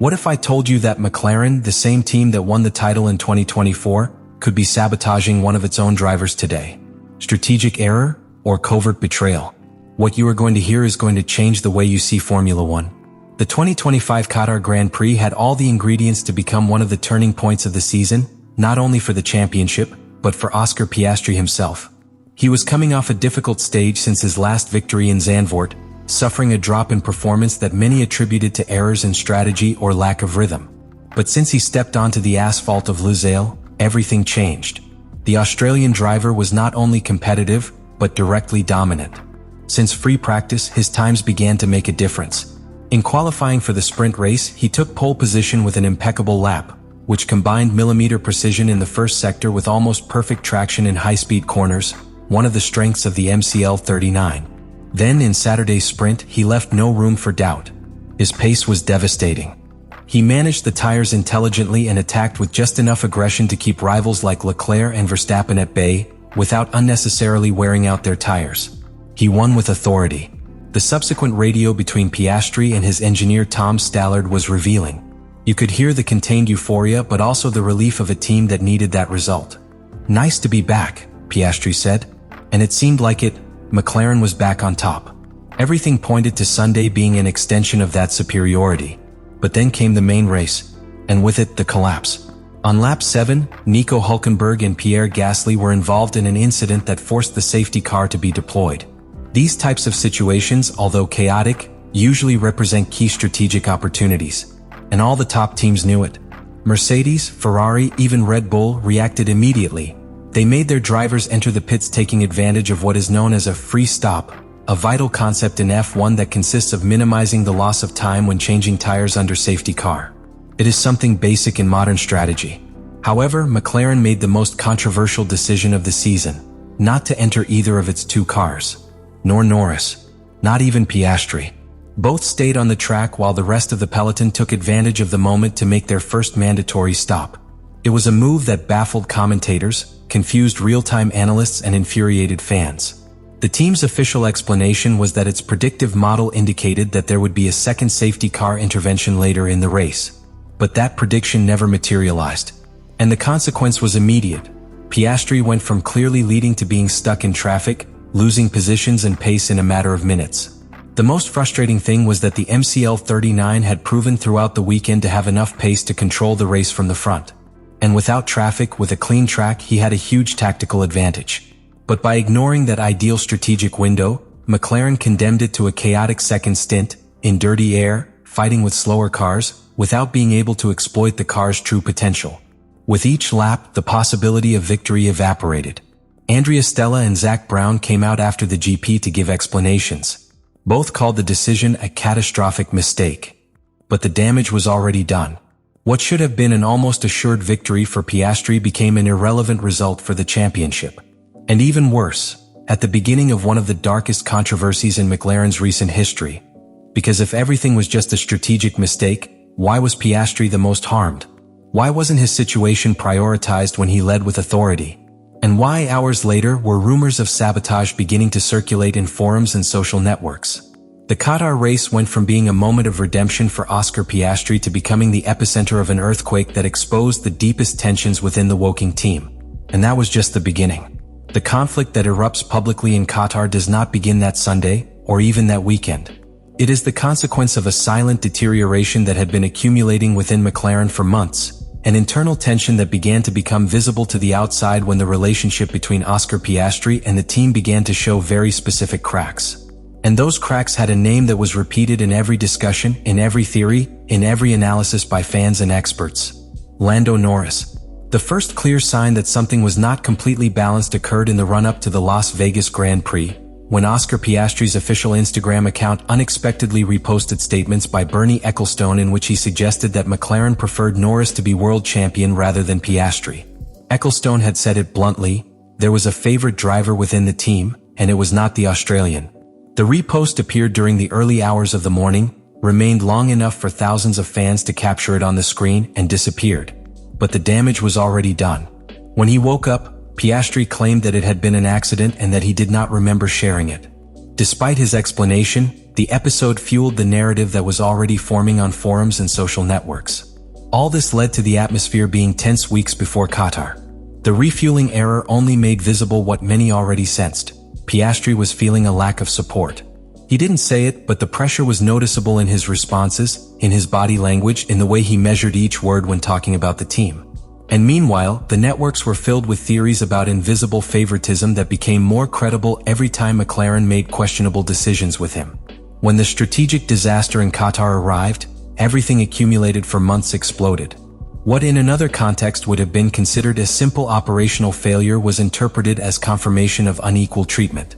What if I told you that McLaren, the same team that won the title in 2024, could be sabotaging one of its own drivers today? Strategic error or covert betrayal? What you are going to hear is going to change the way you see Formula One. The 2025 Qatar Grand Prix had all the ingredients to become one of the turning points of the season, not only for the championship, but for Oscar Piastri himself. He was coming off a difficult stage since his last victory in Zandvoort, suffering a drop in performance that many attributed to errors in strategy or lack of rhythm. But since he stepped onto the asphalt of Lusail, everything changed. The Australian driver was not only competitive, but directly dominant. Since free practice, his times began to make a difference. In qualifying for the sprint race, he took pole position with an impeccable lap, which combined millimeter precision in the first sector with almost perfect traction in high-speed corners, one of the strengths of the MCL 39. Then in Saturday's sprint, he left no room for doubt. His pace was devastating. He managed the tires intelligently and attacked with just enough aggression to keep rivals like Leclerc and Verstappen at bay, without unnecessarily wearing out their tires. He won with authority. The subsequent radio between Piastri and his engineer Tom Stallard was revealing. You could hear the contained euphoria but also the relief of a team that needed that result. "Nice to be back," Piastri said. And it seemed like it. McLaren was back on top. Everything pointed to Sunday being an extension of that superiority. But then came the main race, and with it the collapse. On lap 7, Nico Hülkenberg and Pierre Gasly were involved in an incident that forced the safety car to be deployed. These types of situations, although chaotic, usually represent key strategic opportunities. And all the top teams knew it. Mercedes, Ferrari, even Red Bull reacted immediately. They made their drivers enter the pits taking advantage of what is known as a free stop, a vital concept in F1 that consists of minimizing the loss of time when changing tires under safety car. It is something basic in modern strategy. However, McLaren made the most controversial decision of the season, not to enter either of its two cars. Nor Norris. Not even Piastri. Both stayed on the track while the rest of the peloton took advantage of the moment to make their first mandatory stop. It was a move that baffled commentators, confused real-time analysts and infuriated fans. The team's official explanation was that its predictive model indicated that there would be a second safety car intervention later in the race. But that prediction never materialized. And the consequence was immediate. Piastri went from clearly leading to being stuck in traffic, losing positions and pace in a matter of minutes. The most frustrating thing was that the MCL 39 had proven throughout the weekend to have enough pace to control the race from the front. And without traffic, with a clean track, he had a huge tactical advantage. But by ignoring that ideal strategic window, McLaren condemned it to a chaotic second stint, in dirty air, fighting with slower cars, without being able to exploit the car's true potential. With each lap, the possibility of victory evaporated. Andrea Stella and Zak Brown came out after the GP to give explanations. Both called the decision a catastrophic mistake. But the damage was already done. What should have been an almost assured victory for Piastri became an irrelevant result for the championship. And even worse, at the beginning of one of the darkest controversies in McLaren's recent history. Because if everything was just a strategic mistake, why was Piastri the most harmed? Why wasn't his situation prioritized when he led with authority? And why hours later were rumors of sabotage beginning to circulate in forums and social networks? The Qatar race went from being a moment of redemption for Oscar Piastri to becoming the epicenter of an earthquake that exposed the deepest tensions within the Woking team. And that was just the beginning. The conflict that erupts publicly in Qatar does not begin that Sunday, or even that weekend. It is the consequence of a silent deterioration that had been accumulating within McLaren for months. An internal tension that began to become visible to the outside when the relationship between Oscar Piastri and the team began to show very specific cracks. And those cracks had a name that was repeated in every discussion, in every theory, in every analysis by fans and experts. Lando Norris. The first clear sign that something was not completely balanced occurred in the run-up to the Las Vegas Grand Prix, when Oscar Piastri's official Instagram account unexpectedly reposted statements by Bernie Ecclestone in which he suggested that McLaren preferred Norris to be world champion rather than Piastri. Ecclestone had said it bluntly, there was a favorite driver within the team, and it was not the Australian. The repost appeared during the early hours of the morning, remained long enough for thousands of fans to capture it on the screen, and disappeared. But the damage was already done. When he woke up, Piastri claimed that it had been an accident and that he did not remember sharing it. Despite his explanation, the episode fueled the narrative that was already forming on forums and social networks. All this led to the atmosphere being tense weeks before Qatar. The refueling error only made visible what many already sensed. Piastri was feeling a lack of support. He didn't say it, but the pressure was noticeable in his responses, in his body language, in the way he measured each word when talking about the team. And meanwhile, the networks were filled with theories about invisible favoritism that became more credible every time McLaren made questionable decisions with him. When the strategic disaster in Qatar arrived, everything accumulated for months exploded. What in another context would have been considered a simple operational failure was interpreted as confirmation of unequal treatment.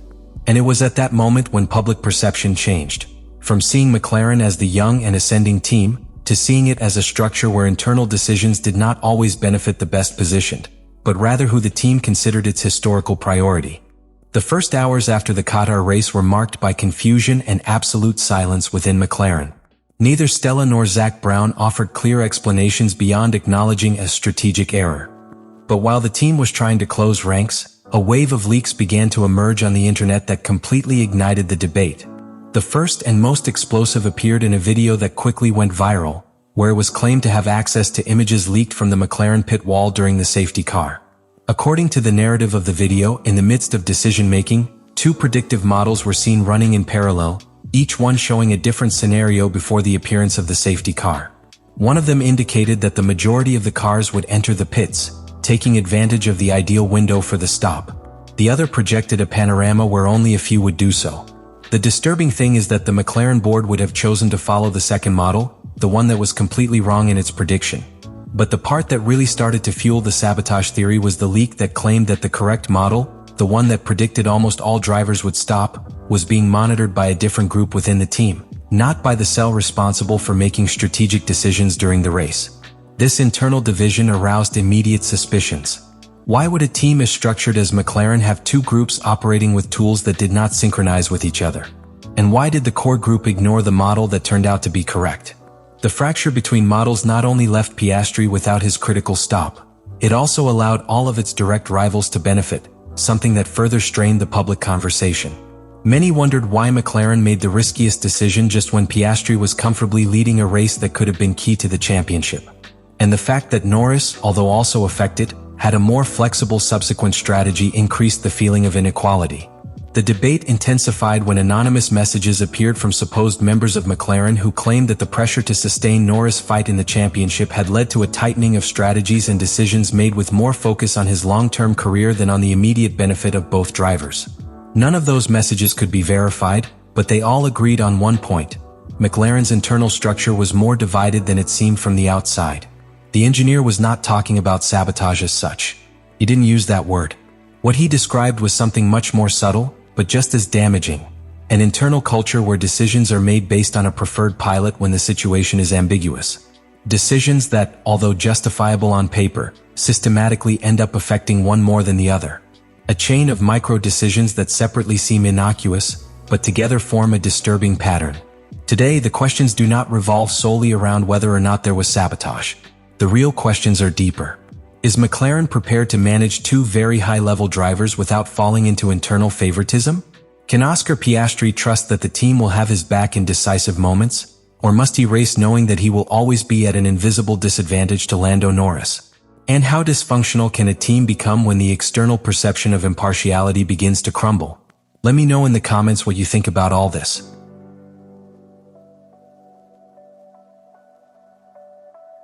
And it was at that moment when public perception changed, from seeing McLaren as the young and ascending team, to seeing it as a structure where internal decisions did not always benefit the best positioned, but rather who the team considered its historical priority. The first hours after the Qatar race were marked by confusion and absolute silence within McLaren. Neither Stella nor Zak Brown offered clear explanations beyond acknowledging a strategic error. But while the team was trying to close ranks, a wave of leaks began to emerge on the internet that completely ignited the debate. The first and most explosive appeared in a video that quickly went viral, where it was claimed to have access to images leaked from the McLaren pit wall during the safety car. According to the narrative of the video, in the midst of decision-making, two predictive models were seen running in parallel, each one showing a different scenario before the appearance of the safety car. One of them indicated that the majority of the cars would enter the pits, taking advantage of the ideal window for the stop. The other projected a panorama where only a few would do so. The disturbing thing is that the McLaren board would have chosen to follow the second model, the one that was completely wrong in its prediction. But the part that really started to fuel the sabotage theory was the leak that claimed that the correct model, the one that predicted almost all drivers would stop, was being monitored by a different group within the team, not by the cell responsible for making strategic decisions during the race. This internal division aroused immediate suspicions. Why would a team as structured as McLaren have two groups operating with tools that did not synchronize with each other? And why did the core group ignore the model that turned out to be correct? The fracture between models not only left Piastri without his critical stop, it also allowed all of its direct rivals to benefit, something that further strained the public conversation. Many wondered why McLaren made the riskiest decision just when Piastri was comfortably leading a race that could have been key to the championship. And the fact that Norris, although also affected, had a more flexible subsequent strategy increased the feeling of inequality. The debate intensified when anonymous messages appeared from supposed members of McLaren who claimed that the pressure to sustain Norris' fight in the championship had led to a tightening of strategies and decisions made with more focus on his long-term career than on the immediate benefit of both drivers. None of those messages could be verified, but they all agreed on one point. McLaren's internal structure was more divided than it seemed from the outside. The engineer was not talking about sabotage as such. He didn't use that word. What he described was something much more subtle, but just as damaging. An internal culture where decisions are made based on a preferred pilot when the situation is ambiguous. Decisions that, although justifiable on paper, systematically end up affecting one more than the other. A chain of micro-decisions that separately seem innocuous, but together form a disturbing pattern. Today, the questions do not revolve solely around whether or not there was sabotage. The real questions are deeper. Is McLaren prepared to manage two very high-level drivers without falling into internal favoritism? Can Oscar Piastri trust that the team will have his back in decisive moments? Or must he race knowing that he will always be at an invisible disadvantage to Lando Norris? And how dysfunctional can a team become when the external perception of impartiality begins to crumble? Let me know in the comments what you think about all this.